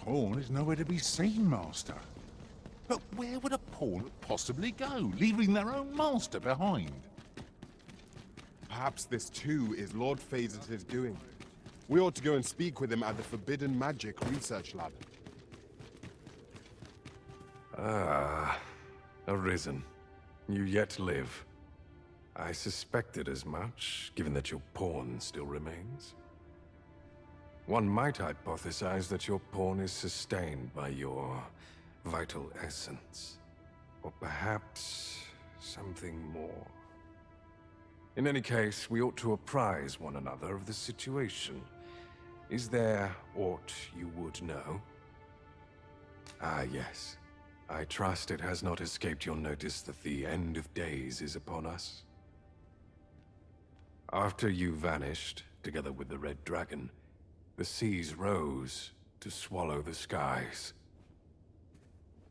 pawn is nowhere to be seen, Master. But where would a pawn possibly go, leaving their own master behind? Perhaps this too is Lord Phaesus' doing. We ought to go and speak with him at the Forbidden Magic Research Lab. Ah, Arisen. You yet live. I suspected as much, given that your pawn still remains. One might hypothesize that your pawn is sustained by your vital essence. Or perhaps something more. In any case, we ought to apprise one another of the situation. Is there aught you would know? Ah, yes. I trust it has not escaped your notice that the end of days is upon us. After you vanished, together with the Red Dragon, the seas rose to swallow the skies.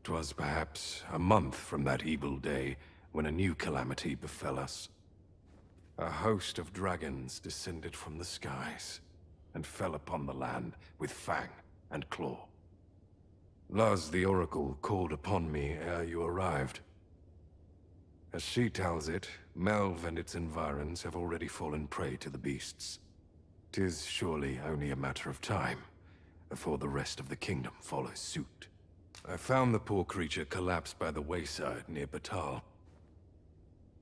'Twas perhaps a month from that evil day when a new calamity befell us. A host of dragons descended from the skies and fell upon the land with fang and claw. Luz the Oracle called upon me ere you arrived. As she tells it, Melve and its environs have already fallen prey to the beasts. 'Tis surely only a matter of time before the rest of the kingdom follows suit. I found the poor creature collapsed by the wayside near Batal.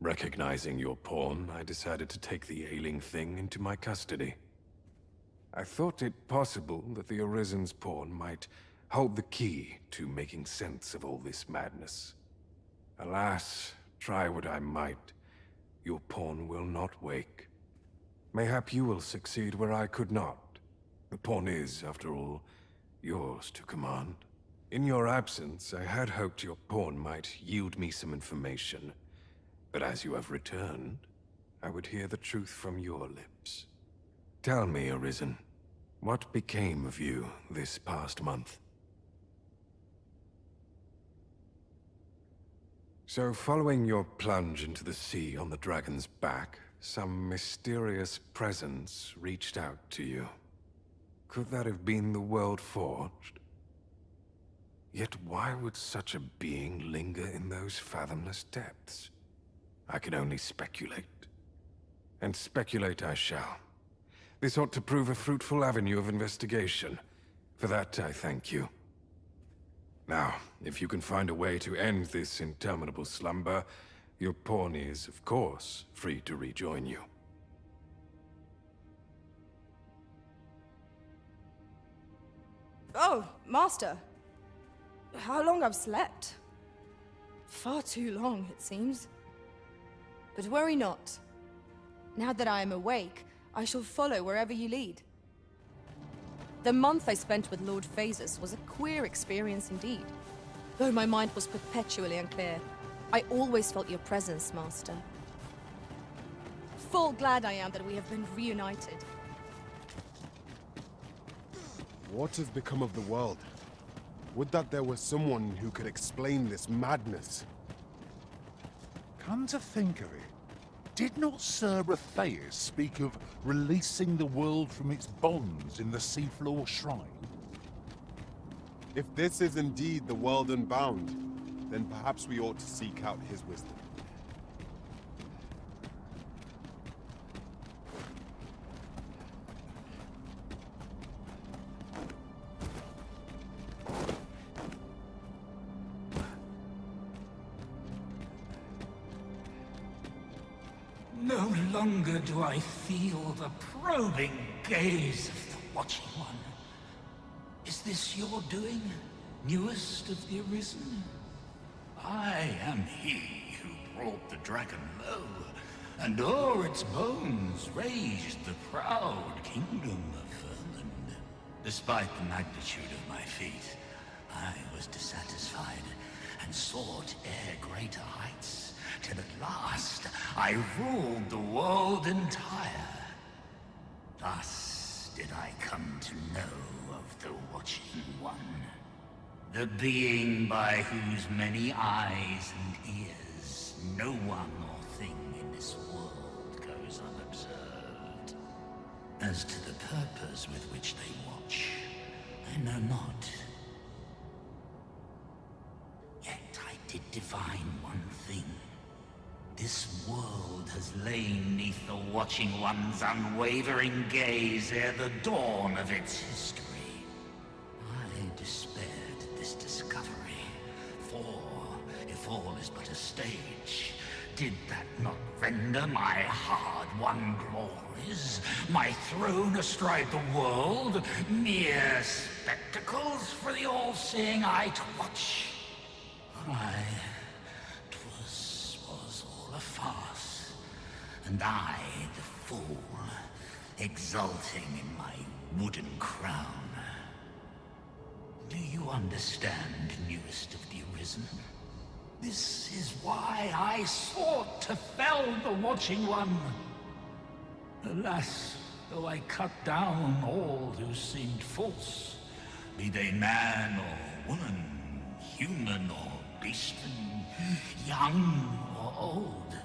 Recognizing your pawn, I decided to take the ailing thing into my custody. I thought it possible that the Arisen's pawn might hold the key to making sense of all this madness. Alas, try what I might, your pawn will not wake. Mayhap you will succeed where I could not. The pawn is, after all, yours to command. In your absence, I had hoped your pawn might yield me some information. But as you have returned, I would hear the truth from your lips. Tell me, Arisen, what became of you this past month? So, following your plunge into the sea on the dragon's back, some mysterious presence reached out to you. Could that have been the World Forged? Yet why would such a being linger in those fathomless depths? I can only speculate. And speculate I shall. This ought to prove a fruitful avenue of investigation. For that, I thank you. Now, if you can find a way to end this interminable slumber, your pawn is, of course, free to rejoin you. Oh, Master. How long I've slept? Far too long, it seems. But worry not. Now that I am awake, I shall follow wherever you lead. The month I spent with Lord Phaesus was a queer experience indeed. Though my mind was perpetually unclear, I always felt your presence, Master. Full glad I am that we have been reunited. What has become of the world? Would that there was someone who could explain this madness. Come to think of it, did not Sir Raphaeus speak of releasing the world from its bonds in the seafloor shrine? If this is indeed the world unbound, then perhaps we ought to seek out his wisdom. No longer do I feel the probing gaze of the Watching One. Is this your doing, newest of the Arisen? I am he who brought the dragon low, and o'er its bones raised the proud kingdom of Vermin. Despite the magnitude of my feat, I was dissatisfied and sought e'er greater heights, till at last I ruled the world entire. Thus did I come to know of the Watching One, the being by whose many eyes and ears no one or thing in this world goes unobserved. As to the purpose with which they watch, I know not. divine one thing. This world has lain neath the watching one's unwavering gaze ere the dawn of its history. I despaired at this discovery, for if all is but a stage, did that not render my hard-won glories, my throne astride the world, mere spectacles for the all-seeing eye to watch? Aye, 'twas all a farce, and I, the fool, exulting in my wooden crown. Do you understand, newest of the Arisen? This is why I sought to fell the Watching One. Alas, though I cut down all who seemed false, be they man or woman, human or beastly, young or old,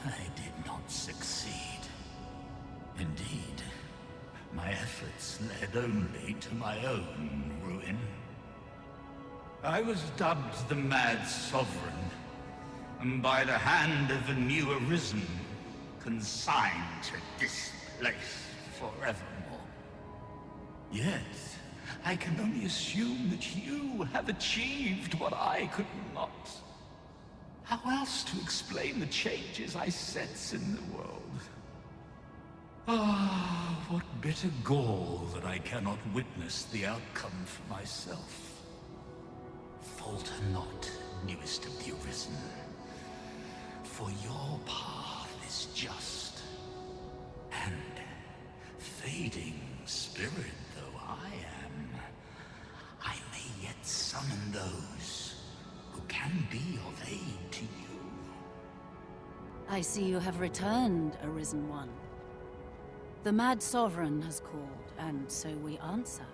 I did not succeed. Indeed, my efforts led only to my own ruin. I was dubbed the Mad Sovereign, and by the hand of the new Arisen, consigned to this place forevermore. Yet, I can only assume that you have achieved what I could not. How else to explain the changes I sense in the world? Ah, what bitter gall that I cannot witness the outcome for myself. Falter not, newest of the Arisen, for your path is just, and fading spirit though I am, I may yet summon those who can be of aid to you. I see you have returned, Arisen One. The Mad Sovereign has called, and so we answer.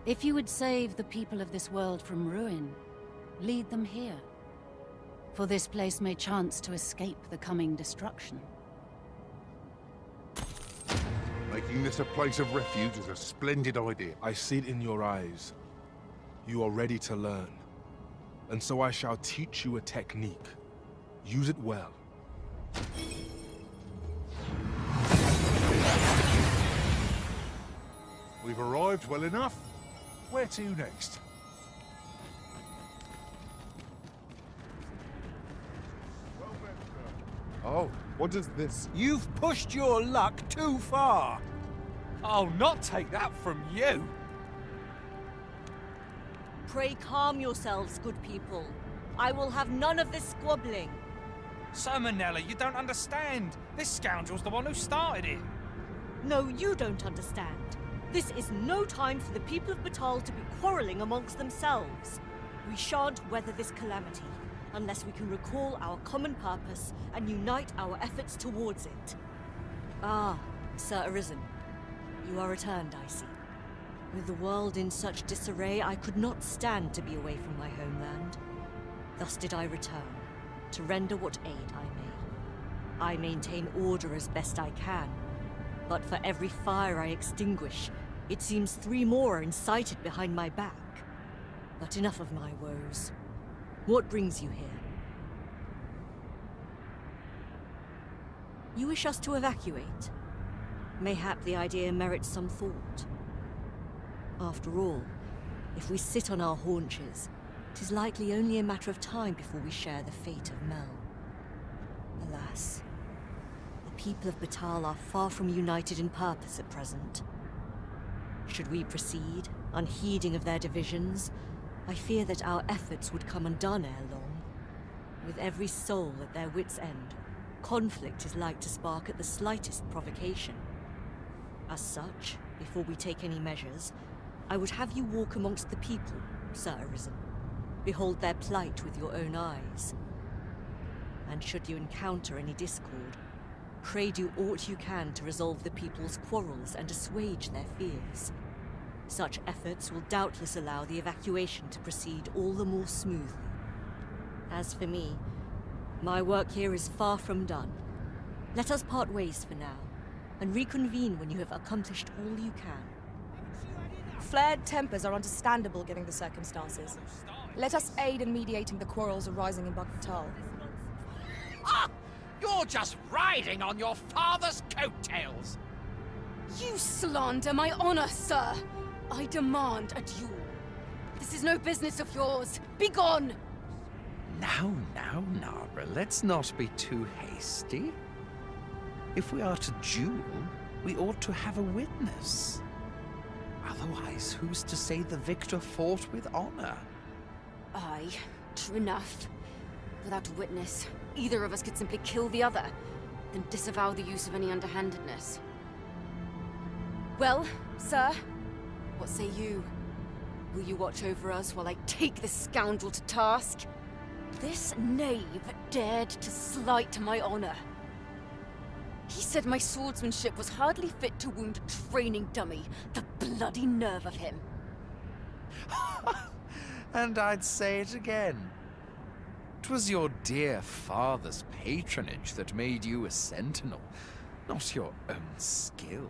If you would save the people of this world from ruin, lead them here. For this place may chance to escape the coming destruction. Making this a place of refuge is a splendid idea. I see it in your eyes. You are ready to learn. And so I shall teach you a technique. Use it well. We've arrived well enough. Where to next? Oh, what is this? You've pushed your luck too far. I'll not take that from you. Pray calm yourselves, good people. I will have none of this squabbling. So, Manella, you don't understand. This scoundrel's the one who started it. No, you don't understand. This is no time for the people of Batal to be quarreling amongst themselves. We shan't weather this calamity unless we can recall our common purpose and unite our efforts towards it. Ah, Sir Arisen. You are returned, I see. With the world in such disarray, I could not stand to be away from my homeland. Thus did I return, to render what aid I may. I maintain order as best I can, but for every fire I extinguish, it seems 3 more are incited behind my back. But enough of my woes. What brings you here? You wish us to evacuate? Mayhap the idea merits some thought. After all, if we sit on our haunches, 'tis likely only a matter of time before we share the fate of Mel. Alas, the people of Batal are far from united in purpose at present. Should we proceed, unheeding of their divisions, I fear that our efforts would come undone ere long. With every soul at their wits' end, conflict is like to spark at the slightest provocation. As such, before we take any measures, I would have you walk amongst the people, Sir Arisen. Behold their plight with your own eyes. And should you encounter any discord, pray do aught you can to resolve the people's quarrels and assuage their fears. Such efforts will doubtless allow the evacuation to proceed all the more smoothly. As for me, my work here is far from done. Let us part ways for now, and reconvene when you have accomplished all you can. Flared tempers are understandable given the circumstances. Let us aid in mediating the quarrels arising in Bagtal. Ah! You're just riding on your father's coattails! You slander my honor, sir! I demand a duel. This is no business of yours. Begone! Now, Nara, let's not be too hasty. If we are to duel, we ought to have a witness. Otherwise, who's to say the victor fought with honor? Aye, true enough. Without a witness, either of us could simply kill the other, then disavow the use of any underhandedness. Well, sir, what say you? Will you watch over us while I take this scoundrel to task? This knave dared to slight my honor. He said my swordsmanship was hardly fit to wound a training dummy. The bloody nerve of him. And I'd say it again. 'Twas your dear father's patronage that made you a sentinel, not your own skill.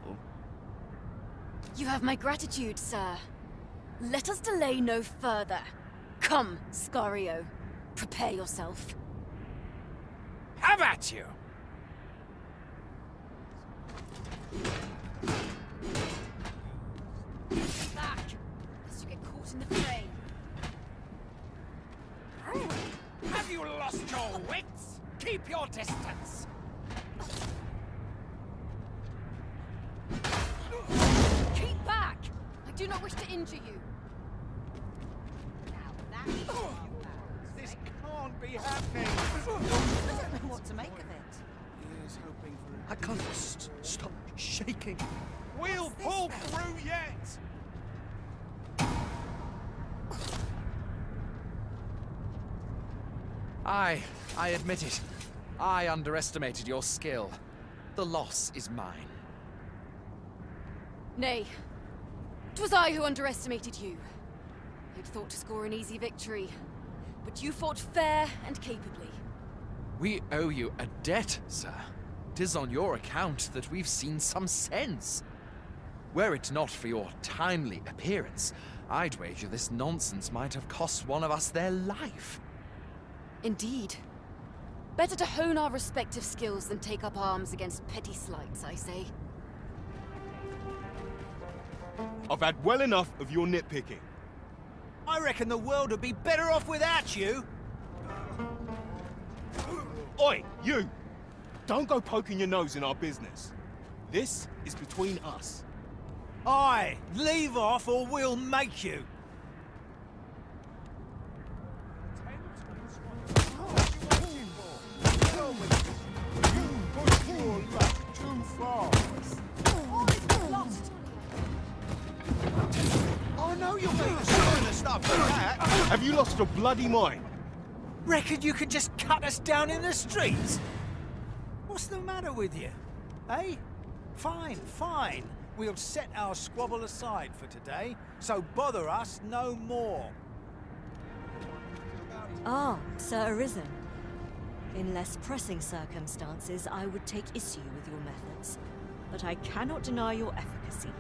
You have my gratitude, sir. Let us delay no further. Come, Scario. Prepare yourself. Have at you! Back, lest you get caught in the fray. Have you lost your wits? Keep your distance! Keep back! I do not wish to injure you. This can't be happening! I don't know what to make of it. I can't stop shaking. We'll pull through yet! I admit it. I underestimated your skill. The loss is mine. Nay, 'twas I who underestimated you. I'd thought to score an easy victory, but you fought fair and capably. We owe you a debt, sir. 'Tis on your account that we've seen some sense. Were it not for your timely appearance, I'd wager this nonsense might have cost one of us their life. Indeed. Better to hone our respective skills than take up arms against petty slights, I say. I've had well enough of your nitpicking. I reckon the world would be better off without you! Oi, you! Don't go poking your nose in our business. This is between us. Aye, leave off or we'll make you! I know you'll be the sort of stuff for that! Have you lost your bloody mind? Reckon you could just cut us down in the streets? What's the matter with you? Eh? Fine, fine. We'll set our squabble aside for today, so bother us no more. Ah, Sir Arisen. In less pressing circumstances, I would take issue with your methods, but I cannot deny your efficacy.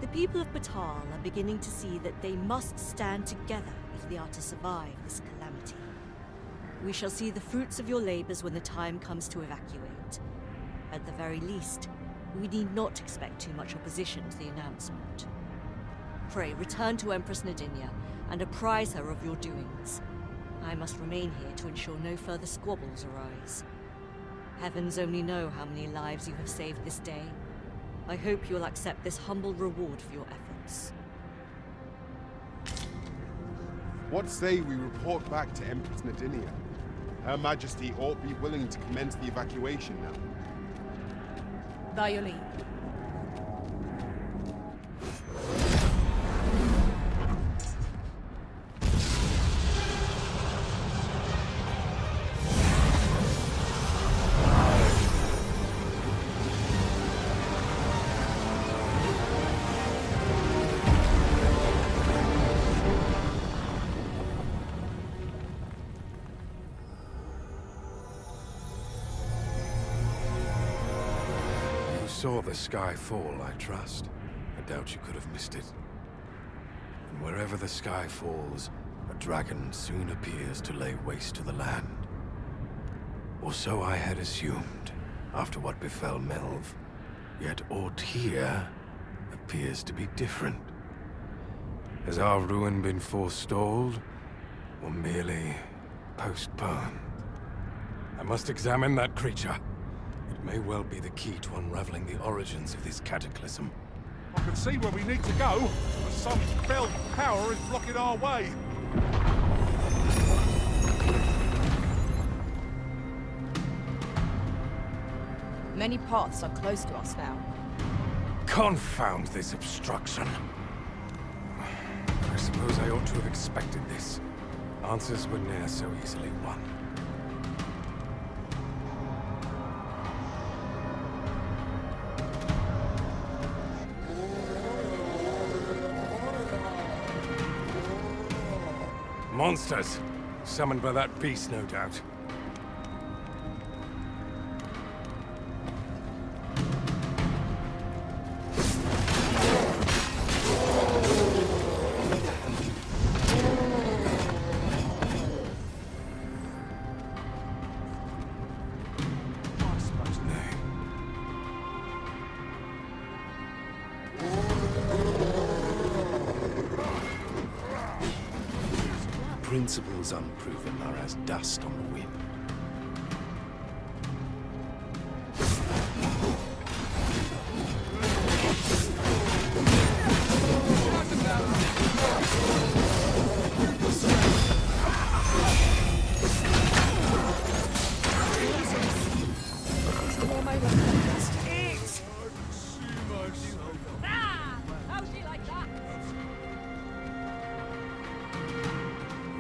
The people of Batal are beginning to see that they must stand together if they are to survive this calamity. We shall see the fruits of your labors when the time comes to evacuate. At the very least, we need not expect too much opposition to the announcement. Pray, return to Empress Nadinia and apprise her of your doings. I must remain here to ensure no further squabbles arise. Heavens only know how many lives you have saved this day. I hope you'll accept this humble reward for your efforts. What say we report back to Empress Nadinia? Her Majesty ought be willing to commence the evacuation now. By your leave. Saw the sky fall, I trust. I doubt you could have missed it. From wherever the sky falls, a dragon soon appears to lay waste to the land. Or so I had assumed, after what befell Melve. Yet aught here appears to be different. Has our ruin been forestalled, or merely postponed? I must examine that creature. It may well be the key to unraveling the origins of this cataclysm. I can see where we need to go, but some fell power is blocking our way. Many paths are close to us now. Confound this obstruction. I suppose I ought to have expected this. Answers were ne'er so easily won. Monsters! Summoned by that beast, no doubt. Principles unproven are as dust on the wind.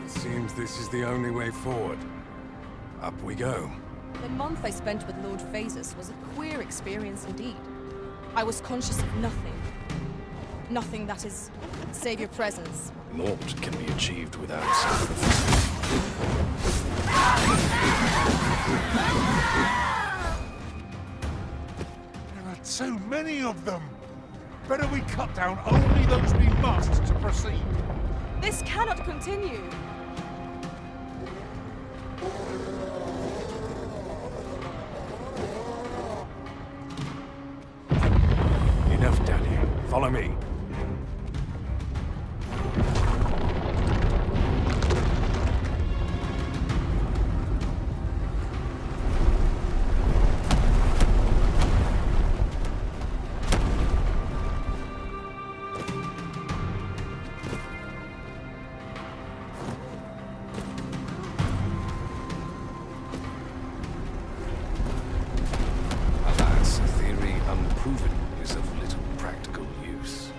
Seems this is the only way forward. Up we go. The month I spent with Lord Phasus was a queer experience indeed. I was conscious of nothing. Nothing, that is, save your presence. Naught can be achieved without sacrifice. There are too many of them. Better we cut down only those we must to proceed. This cannot continue. Enough, Daniel. Follow me. Alas, a theory unproven is of little practical use.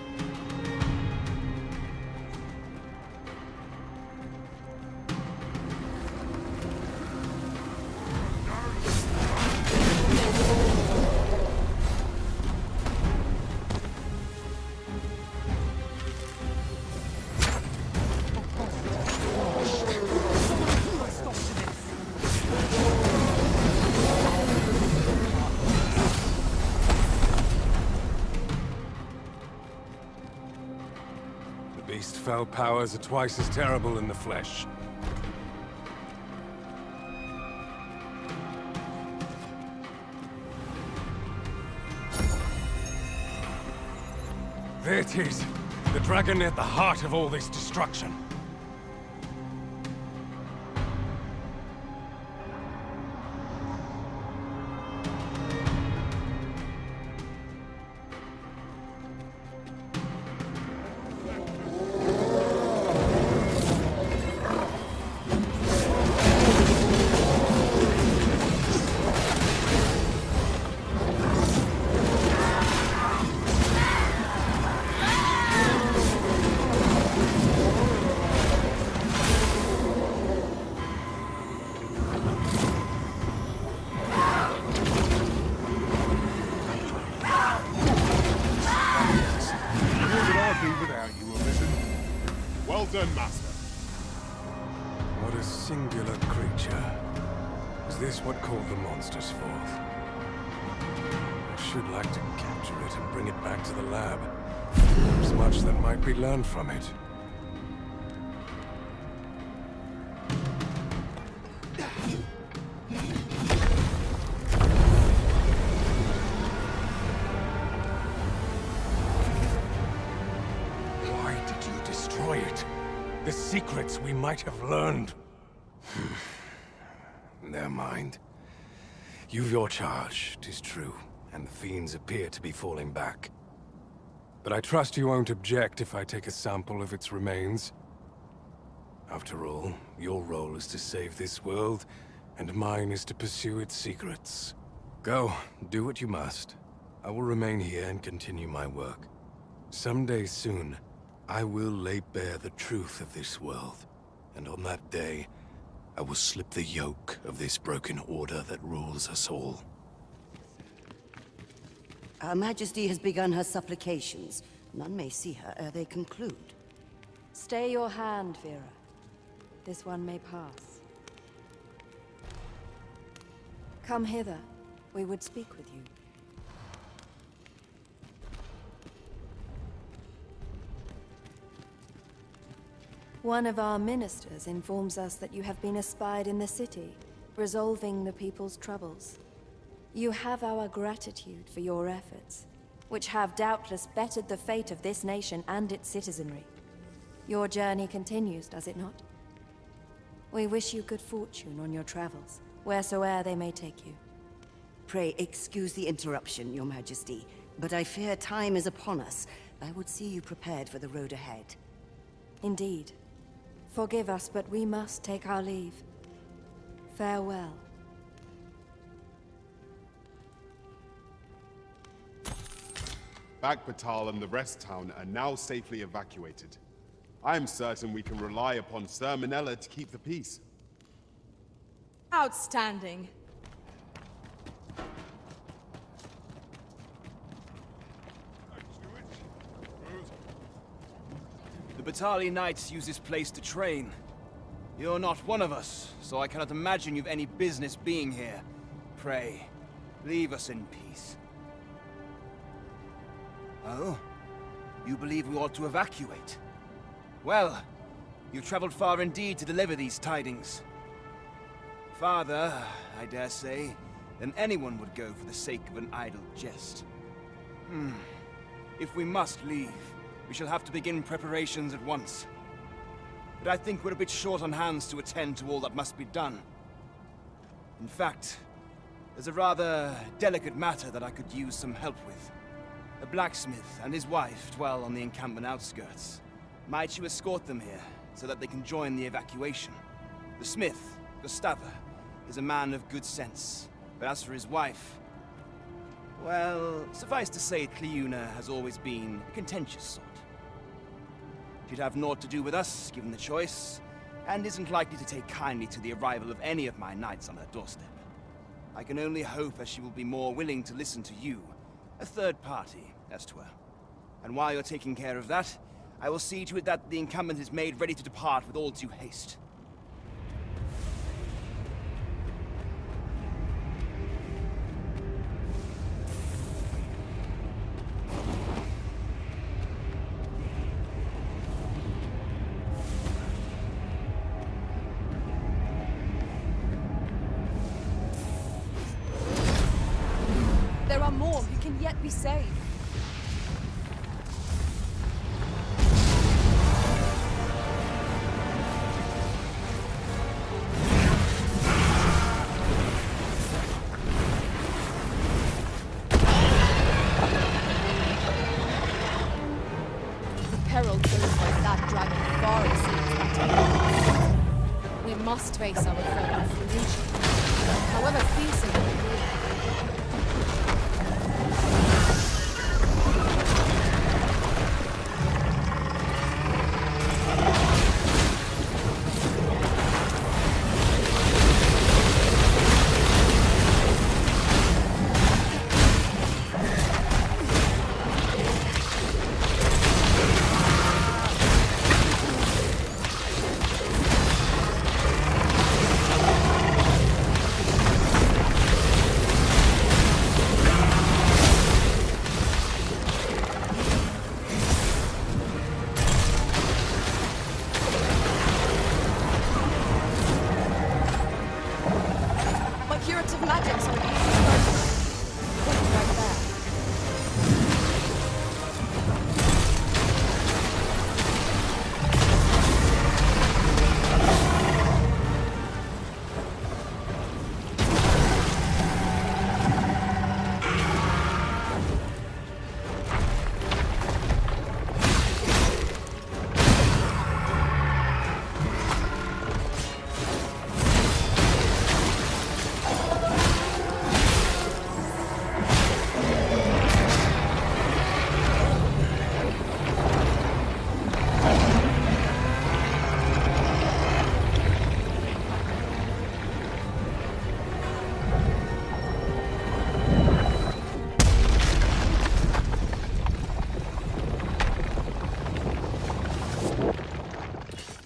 The beast's fell powers are twice as terrible in the flesh. There it is! The dragon at the heart of all this destruction. Well done, Master. What a singular creature. Is this what called the monsters forth? I should like to capture it and bring it back to the lab. There's much that might be learned from it. secrets we might have learned. Never mind. You've your charge, 'tis true, and the fiends appear to be falling back. But I trust you won't object if I take a sample of its remains. After all, your role is to save this world, and mine is to pursue its secrets. Go, do what you must. I will remain here and continue my work. Someday soon, I will lay bare the truth of this world, and on that day, I will slip the yoke of this broken order that rules us all. Her Majesty has begun her supplications. None may see her ere they conclude. Stay your hand, Vera. This one may pass. Come hither. We would speak with you. One of our ministers informs us that you have been espied in the city, resolving the people's troubles. You have our gratitude for your efforts, which have doubtless bettered the fate of this nation and its citizenry. Your journey continues, does it not? We wish you good fortune on your travels, wheresoe'er they may take you. Pray excuse the interruption, Your Majesty, but I fear time is upon us. I would see you prepared for the road ahead. Indeed. Forgive us, but we must take our leave. Farewell. Bagbatal and the rest town are now safely evacuated. I am certain we can rely upon Sir Minella to keep the peace. Outstanding. The Batali Knights use this place to train. You're not one of us, so I cannot imagine you've any business being here. Pray, leave us in peace. Oh? You believe we ought to evacuate? Well, you've traveled far indeed to deliver these tidings. Farther, I dare say, than anyone would go for the sake of an idle jest. If we must leave, we shall have to begin preparations at once. But I think we're a bit short on hands to attend to all that must be done. In fact, there's a rather delicate matter that I could use some help with. A blacksmith and his wife dwell on the encampment outskirts. Might you escort them here, so that they can join the evacuation? The smith, Gustava, is a man of good sense, but as for his wife... well, suffice to say, Cleuna has always been a contentious sort. She'd have naught to do with us, given the choice, and isn't likely to take kindly to the arrival of any of my knights on her doorstep. I can only hope that she will be more willing to listen to you, a third party, as 'twere. And while you're taking care of that, I will see to it that the encampment is made ready to depart with all due haste. There are more who can yet be saved. The peril posed by that dragon far exceeds that. We must face our foe with solution, however fearsome it may be.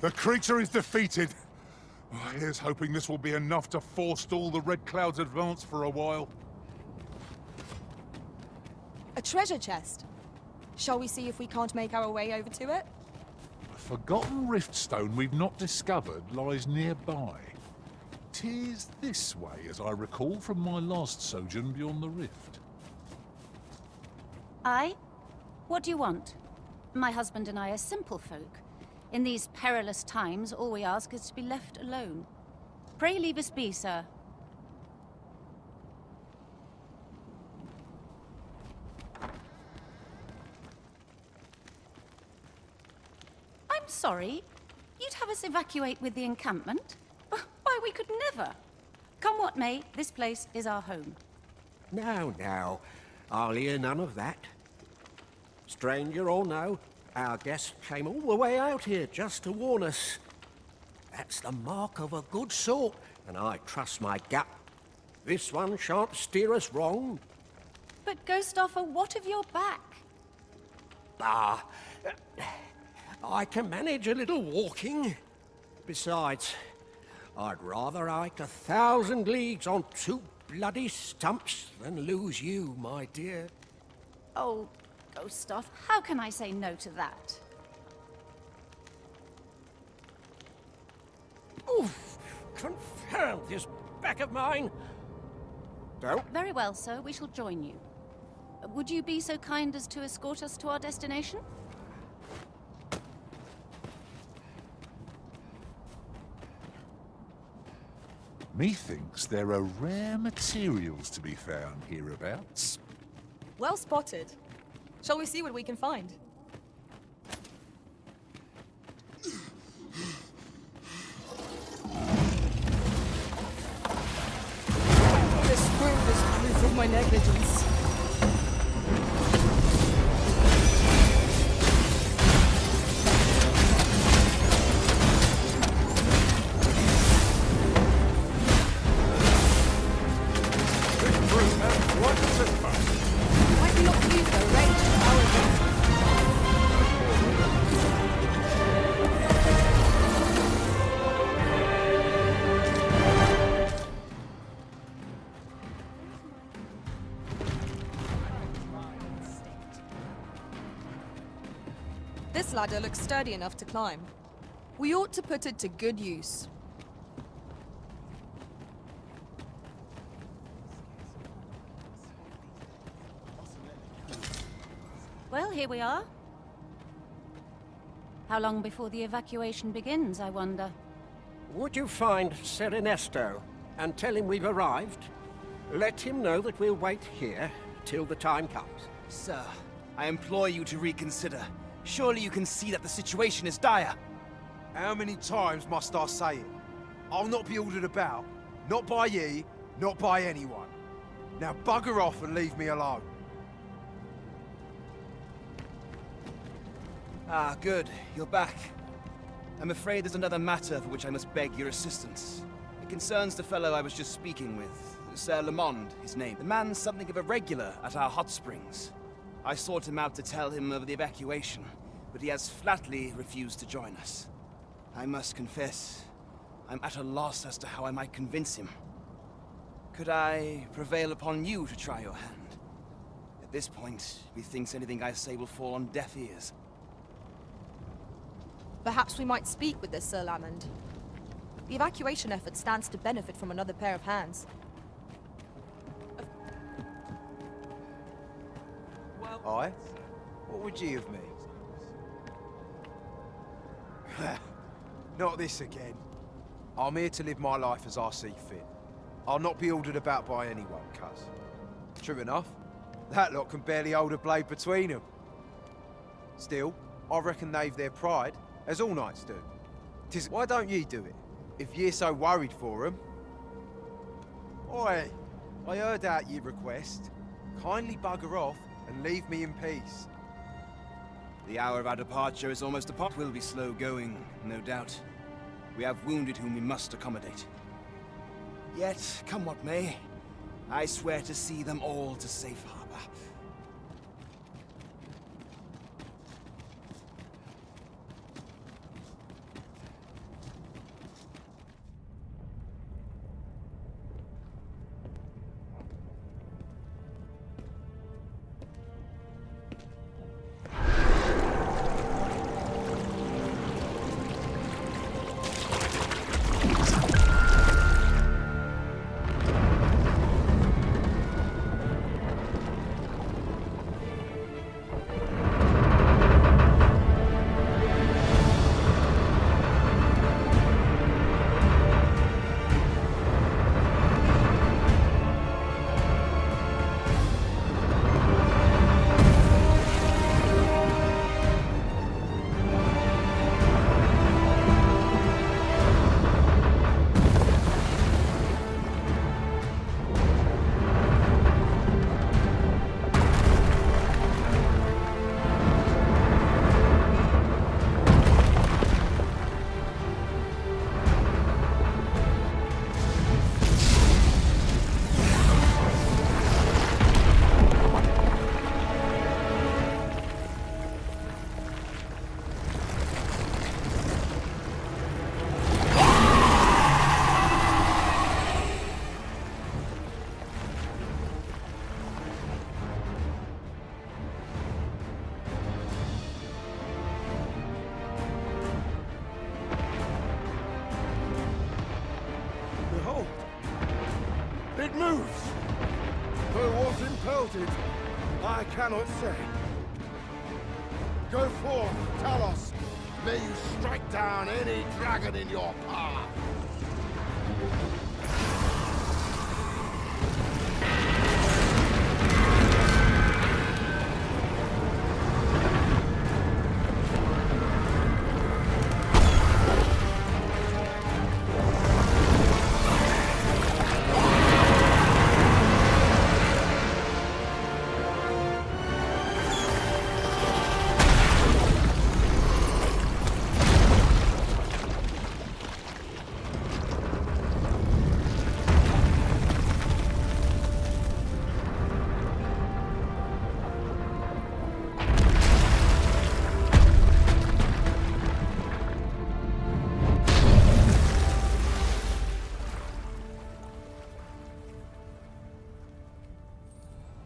The creature is defeated. Oh, here's hoping this will be enough to forestall the Red Cloud's advance for a while. A treasure chest. Shall we see if we can't make our way over to it? A forgotten riftstone we've not discovered lies nearby. 'Tis this way, as I recall from my last sojourn beyond the rift. Aye? What do you want? My husband and I are simple folk. In these perilous times, all we ask is to be left alone. Pray leave us be, sir. I'm sorry. You'd have us evacuate with the encampment? Why, we could never. Come what may, this place is our home. Now, I'll hear none of that. Stranger or no, our guest came all the way out here just to warn us. That's the mark of a good sort, and I trust my gut. This one shan't steer us wrong. But Ghost offer, what of your back? Ah, I can manage a little walking. Besides, I'd rather hike 1,000 leagues on 2 bloody stumps than lose you, my dear. Oh, Ghost off, how can I say no to that? Oof! Confound this back of mine! Don't. Very well, sir, we shall join you. Would you be so kind as to escort us to our destination? Methinks there are rare materials to be found hereabouts. Well spotted. Shall we see what we can find? This wound is proof of my negligence. Might we not use the range to power them? This ladder looks sturdy enough to climb. We ought to put it to good use. Well, here we are. How long before the evacuation begins, I wonder? Would you find Ser Ernesto and tell him we've arrived? Let him know that we'll wait here till the time comes. Sir, I implore you to reconsider. Surely you can see that the situation is dire. How many times must I say it? I'll not be ordered about. Not by ye, not by anyone. Now bugger off and leave me alone. Ah, good. You're back. I'm afraid there's another matter for which I must beg your assistance. It concerns the fellow I was just speaking with. Sir Lamond, his name. The man's something of a regular at our hot springs. I sought him out to tell him of the evacuation, but he has flatly refused to join us. I must confess, I'm at a loss as to how I might convince him. Could I prevail upon you to try your hand? At this point, methinks anything I say will fall on deaf ears. Perhaps we might speak with this Sir Lamond. The evacuation effort stands to benefit from another pair of hands. Aye? What would ye of me? Not this again. I'm here to live my life as I see fit. I'll not be ordered about by anyone, cuz. True enough, that lot can barely hold a blade between them. Still, I reckon they've their pride, as all knights do. 'Tis why don't ye do it, if ye're so worried for 'em? Oi, I heard out your request. Kindly bugger off and leave me in peace. The hour of our departure is almost upon. We'll be slow going, no doubt. We have wounded whom we must accommodate. Yet, come what may, I swear to see them all to safe harbor. felt it, I cannot say. Go forth, Talos. May you strike down any dragon in your path.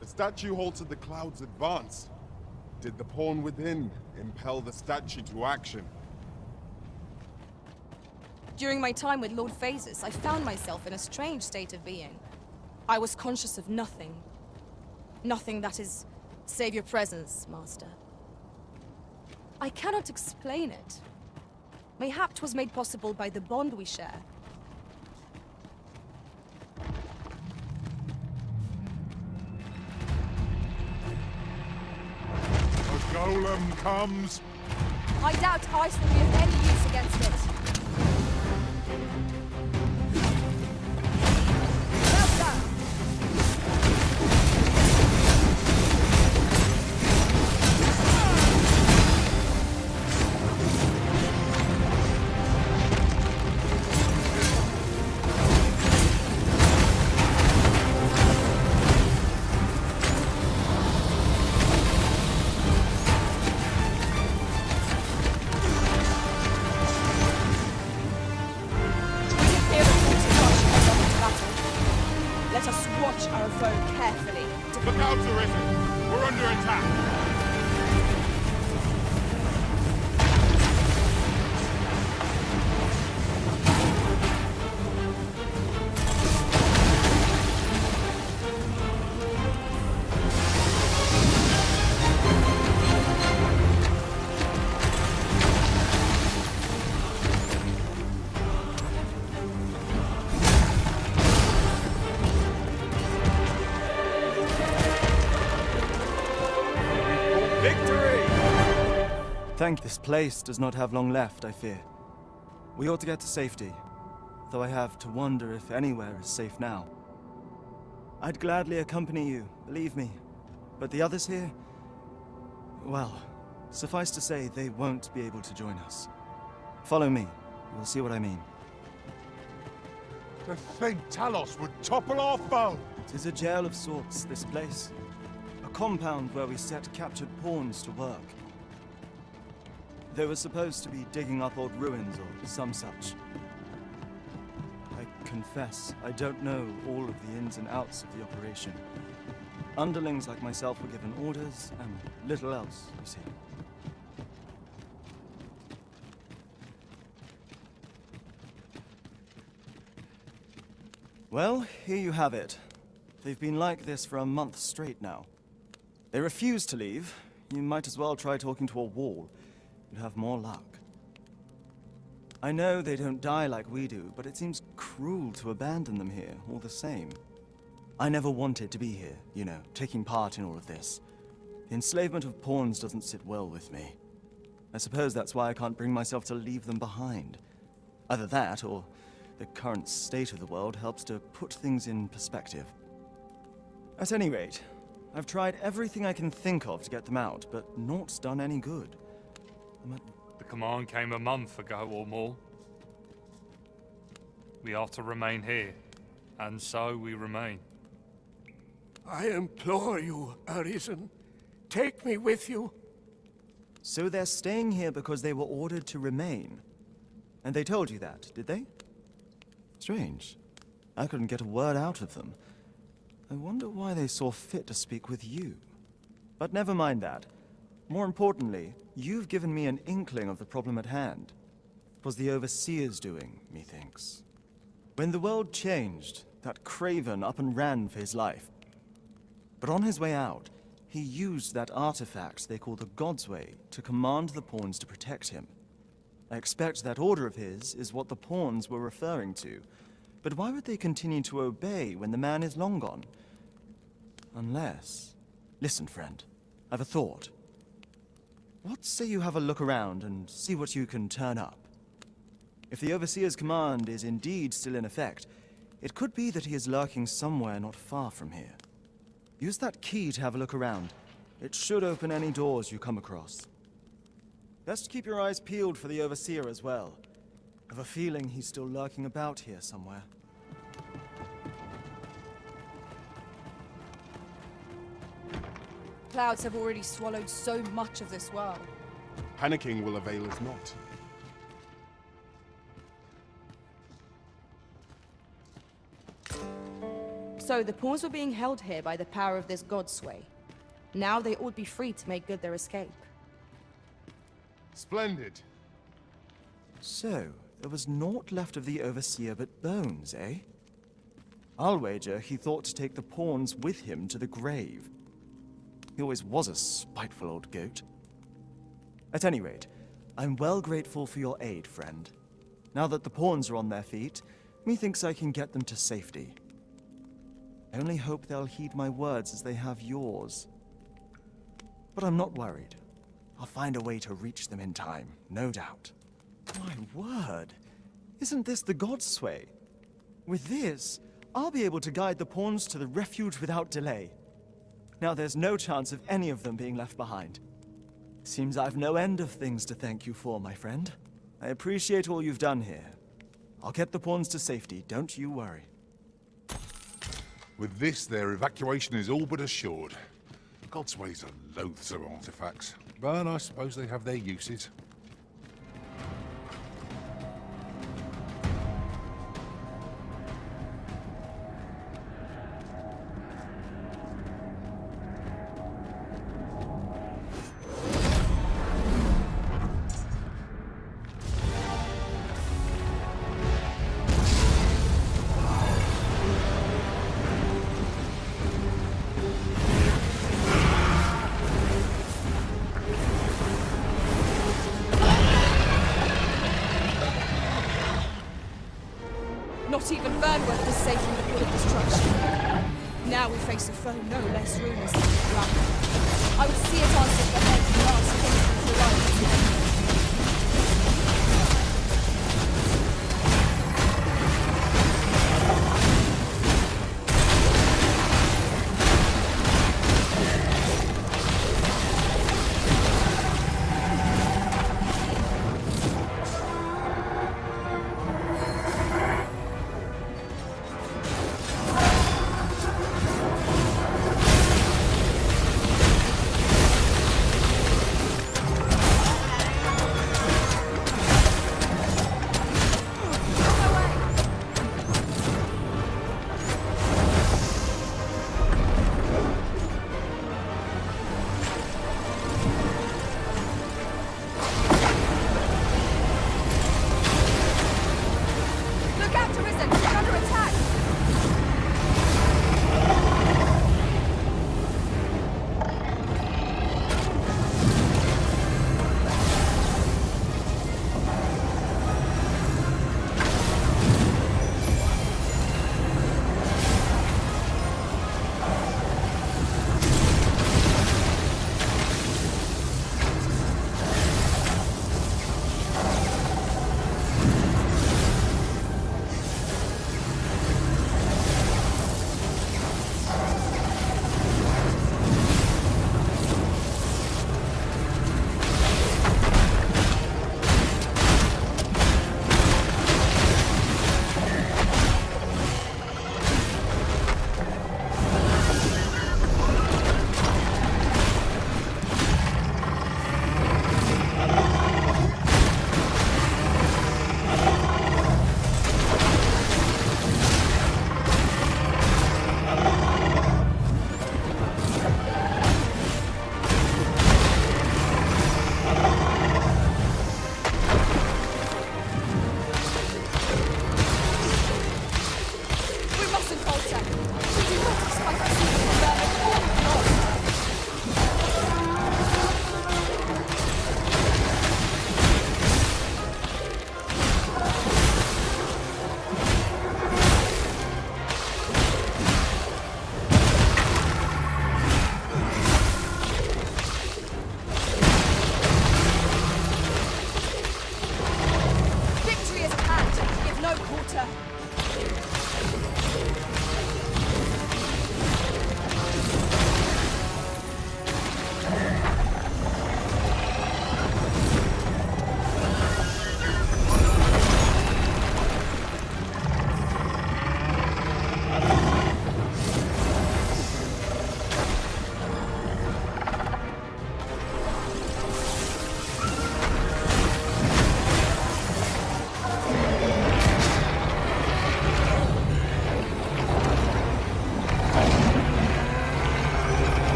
The statue halted the cloud's advance. Did the pawn within impel the statue to action? During my time with Lord Phases, I found myself in a strange state of being. I was conscious of nothing. Nothing that is, save your presence, Master. I cannot explain it. Mayhap 'twas made possible by the bond we share. The golem comes. I doubt ice will be of any use against it. Well done. Let us watch our foe carefully. Look out, Arisen! We're under attack! This place does not have long left, I fear. We ought to get to safety, though I have to wonder if anywhere is safe now. I'd gladly accompany you, believe me. But the others here? Well, suffice to say, they won't be able to join us. Follow me, you'll see what I mean. To think Talos would topple our foe! 'Tis a jail of sorts, this place. A compound where we set captured pawns to work. They were supposed to be digging up old ruins or some such. I confess, I don't know all of the ins and outs of the operation. Underlings like myself were given orders, and little else, you see. Well, here you have it. They've been like this for a month straight now. They refuse to leave. You might as well try talking to a wall. You'd have more luck. I know they don't die like we do, but it seems cruel to abandon them here, all the same. I never wanted to be here, you know, taking part in all of this. The enslavement of pawns doesn't sit well with me. I suppose that's why I can't bring myself to leave them behind. Either that, or the current state of the world helps to put things in perspective. At any rate, I've tried everything I can think of to get them out, but naught's done any good. The command came a month ago or more. We are to remain here, and so we remain. I implore you, Arisen. Take me with you. So they're staying here because they were ordered to remain. And they told you that, did they? Strange. I couldn't get a word out of them. I wonder why they saw fit to speak with you. But never mind that. More importantly, you've given me an inkling of the problem at hand. It was the Overseer's doing, methinks. When the world changed, that craven up and ran for his life. But on his way out, he used that artifact they call the God's Way to command the pawns to protect him. I expect that order of his is what the pawns were referring to. But why would they continue to obey when the man is long gone? Unless... Listen, friend. I've a thought. What say you have a look around and see what you can turn up? If the Overseer's command is indeed still in effect, it could be that he is lurking somewhere not far from here. Use that key to have a look around. It should open any doors you come across. Best keep your eyes peeled for the Overseer as well. I have a feeling he's still lurking about here somewhere. Clouds have already swallowed so much of this world. Panicking will avail us not. So the pawns were being held here by the power of this God's sway. Now they ought be free to make good their escape. Splendid. So, there was naught left of the Overseer but bones, eh? I'll wager he thought to take the pawns with him to the grave. He always was a spiteful old goat. At any rate, I'm well grateful for your aid, friend. Now that the pawns are on their feet, methinks I can get them to safety. I only hope they'll heed my words as they have yours. But I'm not worried. I'll find a way to reach them in time, no doubt. My word! Isn't this the God's sway? With this, I'll be able to guide the pawns to the refuge without delay. Now there's no chance of any of them being left behind. Seems I've no end of things to thank you for, my friend. I appreciate all you've done here. I'll get the pawns to safety, don't you worry. With this, their evacuation is all but assured. God's ways are loathsome artifacts, but I suppose they have their uses. Not even Burnworth is safe from the pool of destruction. Now we face a foe no less ruthless than Dogma. I would see it answer the head and last against the right.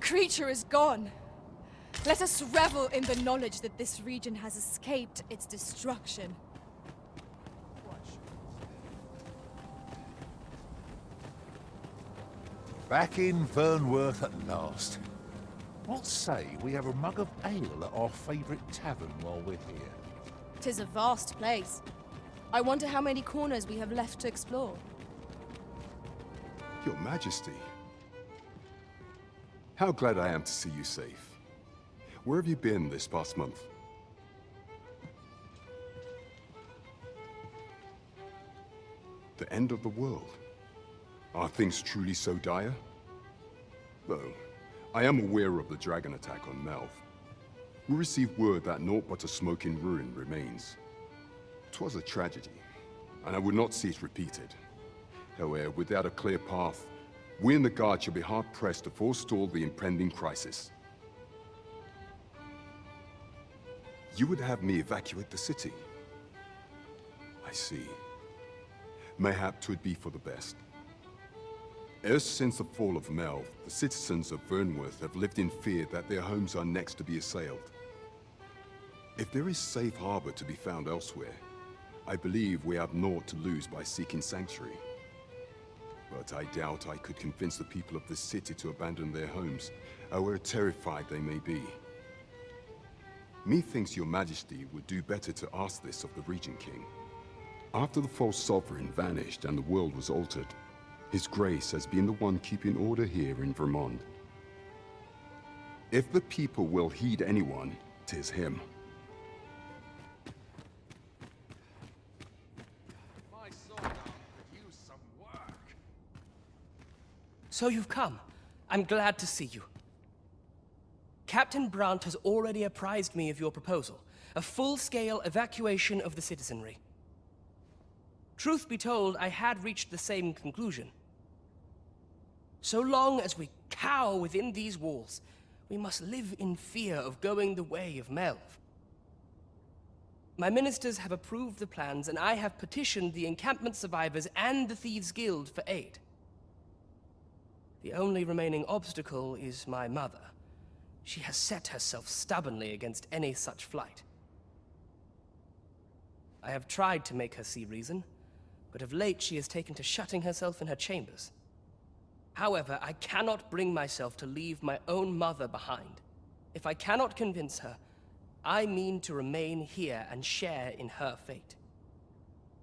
creature is gone. Let us revel in the knowledge that this region has escaped its destruction. Back in Vernworth at last. What say we have a mug of ale at our favourite tavern while we're here? 'Tis a vast place. I wonder how many corners we have left to explore. Your Majesty. How glad I am to see you safe. Where have you been this past month? The end of the world. Are things truly so dire? Though, I am aware of the dragon attack on Melv. We received word that naught but a smoking ruin remains. 'Twas a tragedy, and I would not see it repeated. However, without a clear path, we in the Guard shall be hard-pressed to forestall the impending crisis. You would have me evacuate the city? I see. Mayhap 'twould be for the best. Ever since the fall of Melv, the citizens of Vernworth have lived in fear that their homes are next to be assailed. If there is safe harbor to be found elsewhere, I believe we have naught to lose by seeking sanctuary. But I doubt I could convince the people of this city to abandon their homes, however terrified they may be. Methinks your Majesty would do better to ask this of the Regent King. After the false sovereign vanished and the world was altered, His Grace has been the one keeping order here in Vermont. If the people will heed anyone, 'tis him. My soldier could use some work. So you've come. I'm glad to see you. Captain Brandt has already apprised me of your proposal, a full-scale evacuation of the citizenry. Truth be told, I had reached the same conclusion. So long as we cower within these walls, we must live in fear of going the way of Melv. My ministers have approved the plans, and I have petitioned the encampment survivors and the Thieves' Guild for aid. The only remaining obstacle is my mother. She has set herself stubbornly against any such flight. I have tried to make her see reason, but of late she has taken to shutting herself in her chambers. However, I cannot bring myself to leave my own mother behind. If I cannot convince her, I mean to remain here and share in her fate.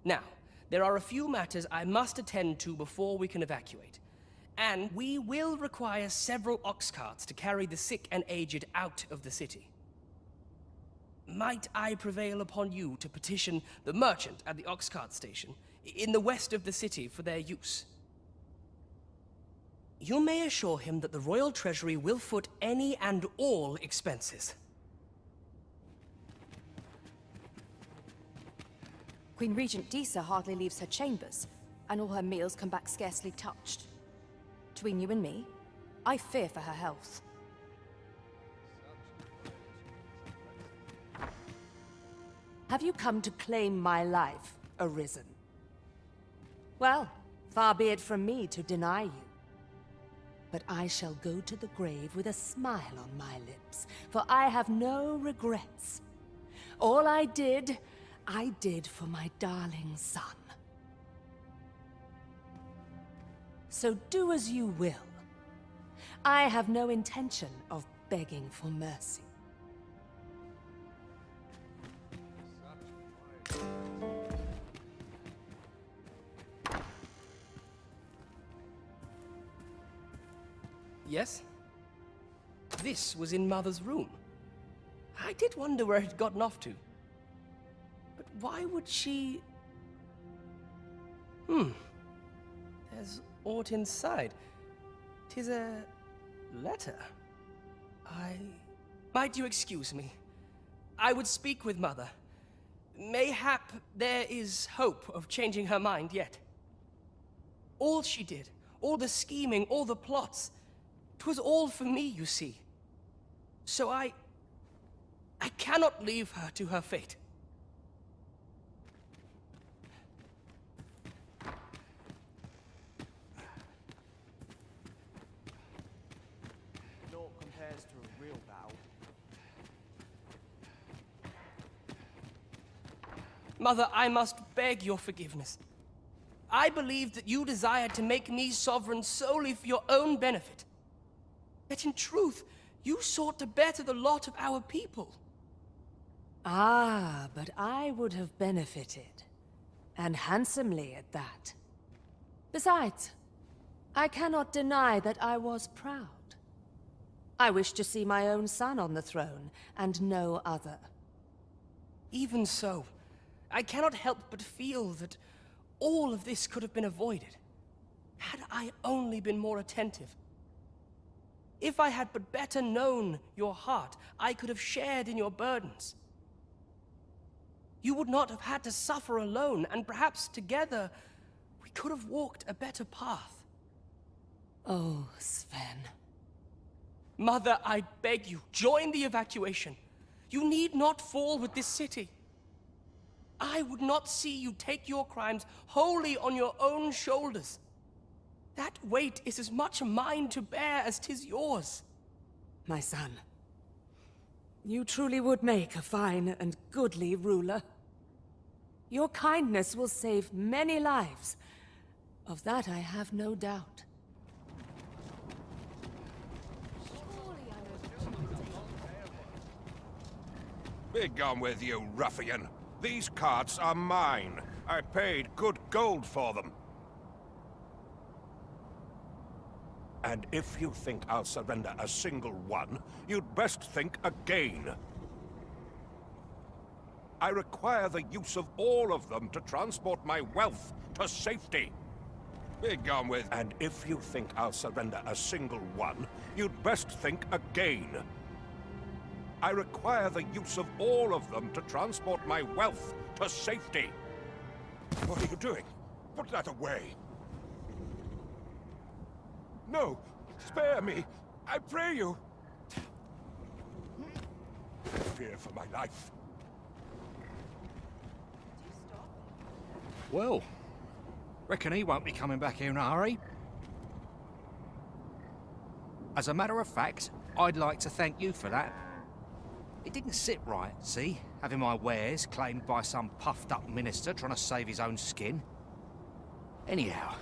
Now, there are a few matters I must attend to before we can evacuate, and we will require several ox carts to carry the sick and aged out of the city. Might I prevail upon you to petition the merchant at the ox cart station in the west of the city for their use? You may assure him that the Royal Treasury will foot any and all expenses. Queen Regent Disa hardly leaves her chambers, and all her meals come back scarcely touched. Between you and me, I fear for her health. Have you come to claim my life, Arisen? Well, far be it from me to deny you. But I shall go to the grave with a smile on my lips, for I have no regrets. All I did for my darling son. So do as you will. I have no intention of begging for mercy. Yes? This was in Mother's room. I did wonder where it had gotten off to. But why would she... There's aught inside. 'Tis a letter. Might you excuse me? I would speak with Mother. Mayhap there is hope of changing her mind yet. All she did, all the scheming, all the plots, 'twas all for me, you see. So I cannot leave her to her fate. Mother, I must beg your forgiveness. I believed that you desired to make me sovereign solely for your own benefit. Yet in truth, you sought to better the lot of our people. Ah, but I would have benefited. And handsomely at that. Besides, I cannot deny that I was proud. I wished to see my own son on the throne, and no other. Even so, I cannot help but feel that all of this could have been avoided, had I only been more attentive. If I had but better known your heart, I could have shared in your burdens. You would not have had to suffer alone, and perhaps together, we could have walked a better path. Oh, Sven. Mother, I beg you, join the evacuation. You need not fall with this city. I would not see you take your crimes wholly on your own shoulders. That weight is as much mine to bear as 'tis yours. My son, you truly would make a fine and goodly ruler. Your kindness will save many lives. Of that I have no doubt. Be gone with you, ruffian. These carts are mine. I paid good gold for them. And if you think I'll surrender a single one, you'd best think again. I require the use of all of them to transport my wealth to safety. Be gone with... And if you think I'll surrender a single one, you'd best think again. I require the use of all of them to transport my wealth to safety. What are you doing? Put that away. No! Spare me! I pray you! I fear for my life. Well, reckon he won't be coming back here in a hurry. As a matter of fact, I'd like to thank you for that. It didn't sit right, see? Having my wares claimed by some puffed-up minister trying to save his own skin. Anyhow,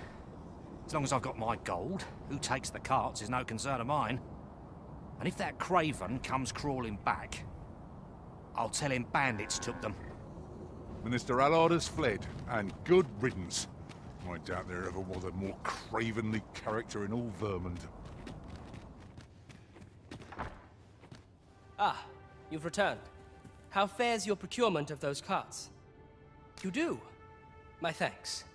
as long as I've got my gold, who takes the carts is no concern of mine. And if that craven comes crawling back, I'll tell him bandits took them. Minister Allard has fled, and good riddance. I doubt there ever was a more cravenly character in all Vermund. Ah, you've returned. How fares your procurement of those carts? You do? My thanks.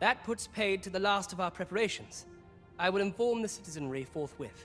That puts paid to the last of our preparations. I will inform the citizenry forthwith.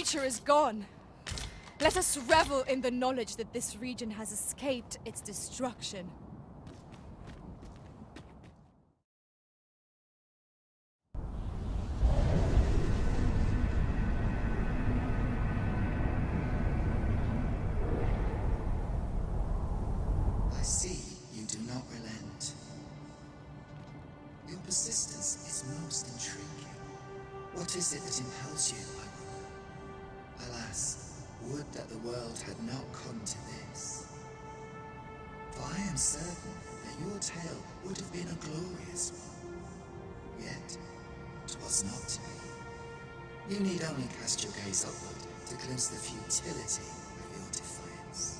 creature is gone. Let us revel in the knowledge that this region has escaped its destruction. I see you do not relent. Your persistence is most intriguing. What is it that impels you, I wonder? Alas, would that the world had not come to this. For I am certain that your tale would have been a glorious one. Yet, 'twas not to be. You need only cast your gaze upward to glimpse the futility of your defiance.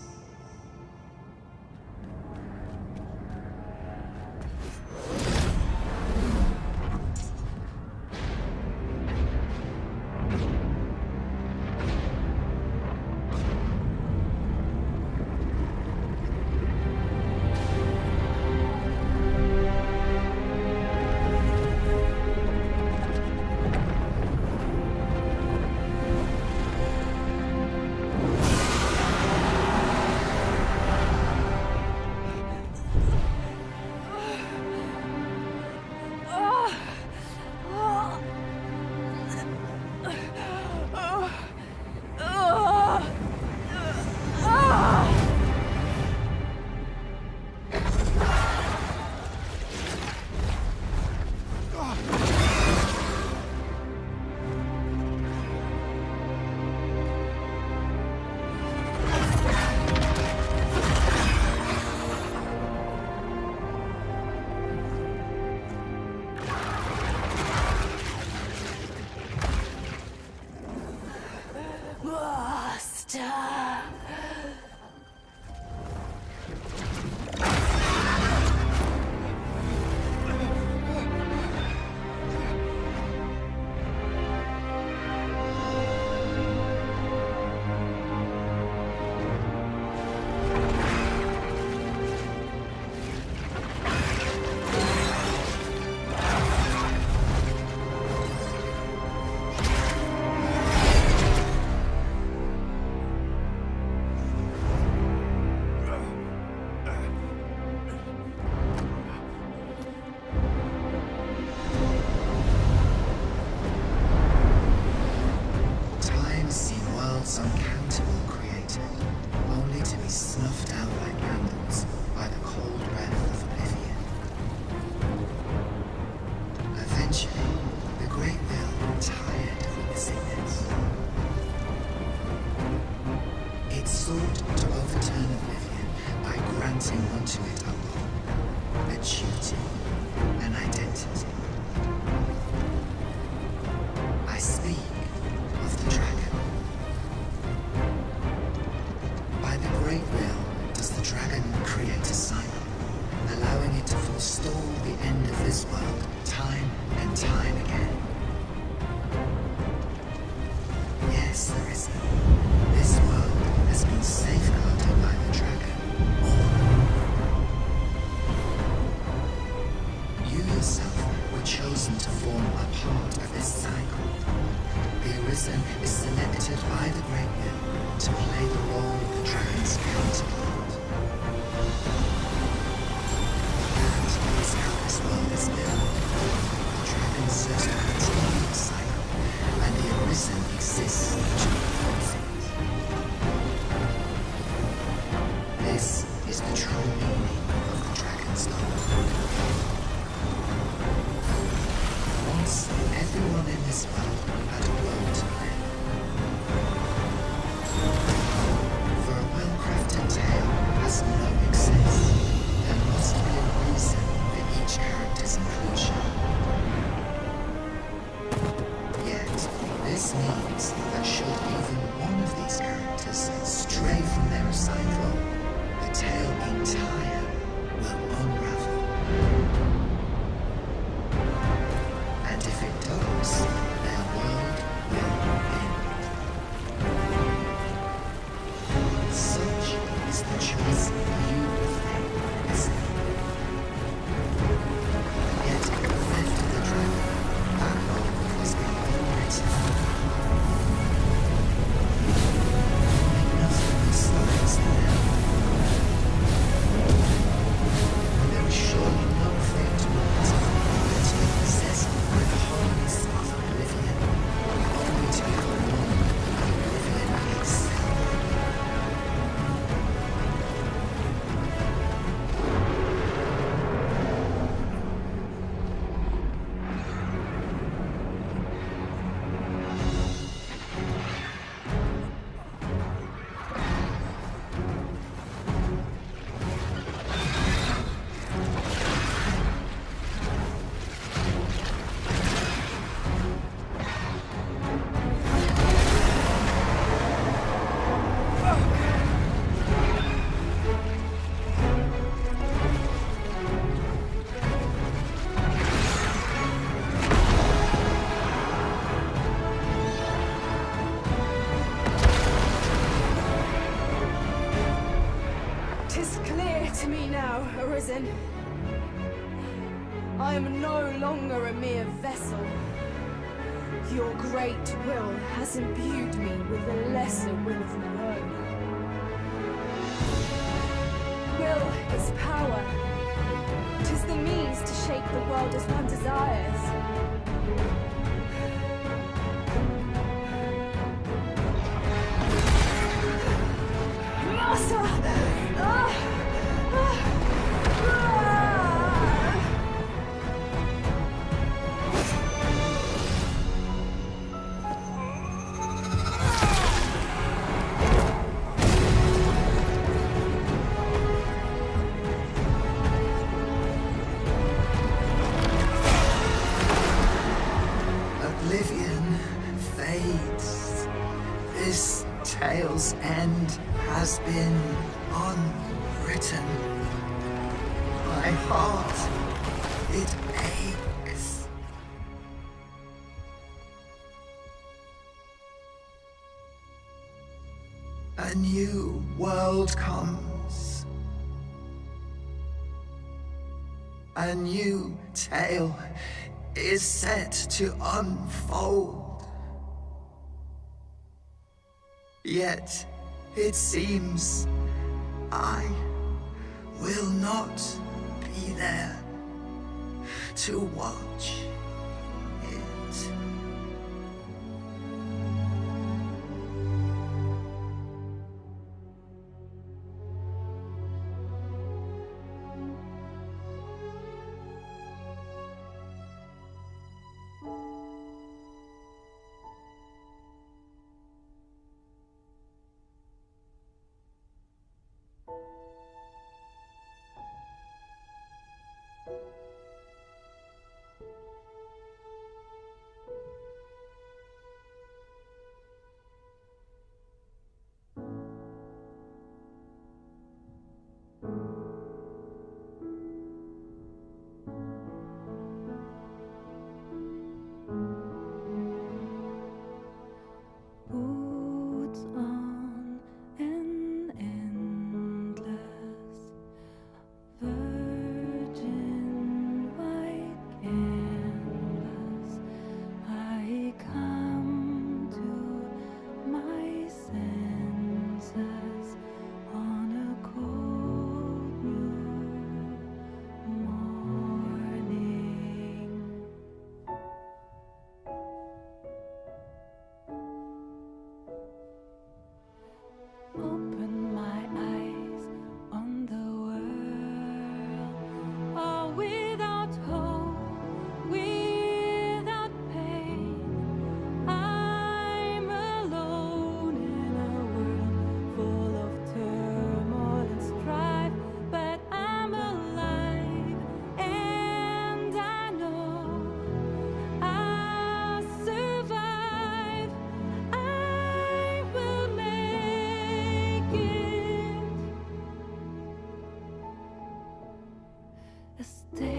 'Tis clear to me now, Arisen. I am no longer a mere vessel. Your great will has imbued me with a lesser will of my own. Will is power. 'Tis the means to shape the world as one desires. Oblivion fades. This tale's end has been unwritten. My heart, it aches. A new world comes. A new tale is set to unfold. Yet, it seems I will not be there to watch it. Boots on an endless virgin white canvas. I come to my senses on a cold blue morning. Open my eyes on the world, all without hope, without pain. I'm alone in a world full of turmoil and strife, but I'm alive, and I know I'll survive. I will make it a stay.